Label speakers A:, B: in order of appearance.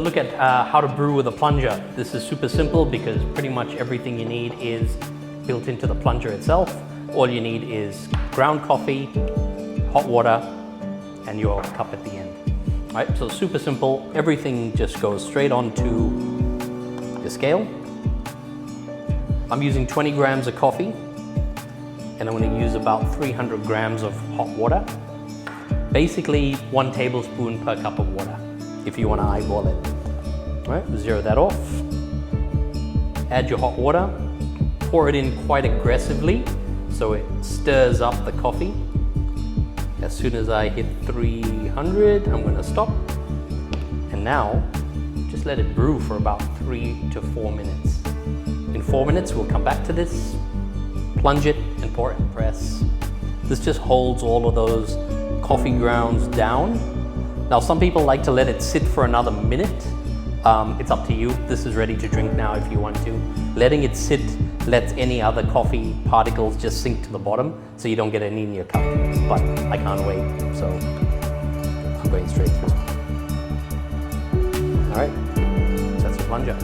A: look at how to brew with a plunger. This is super simple because pretty much everything you need is built into the plunger itself. All you need is ground coffee, hot water, and your cup at the end. All right, so super simple. Everything just goes straight onto the scale. I'm using 20 grams of coffee, and I'm going to use about 300 grams of hot water. Basically, 1 tablespoon per cup of water, if you want to eyeball it. All right, zero that off. Add your hot water. Pour it in quite aggressively, so it stirs up the coffee. As soon as I hit 300, I'm going to stop. And now, just let it brew for about 3 to 4 minutes. In 4 minutes, we'll come back to this, plunge it, and pour it and press. This just holds all of those coffee grounds down. Now, some people like to let it sit for another minute. It's up to you. This is ready to drink now if you want to. Letting it sit lets any other coffee particles just sink to the bottom so you don't get any in your cup. But I can't wait, so I'm going straight through. All right, so that's the plunger.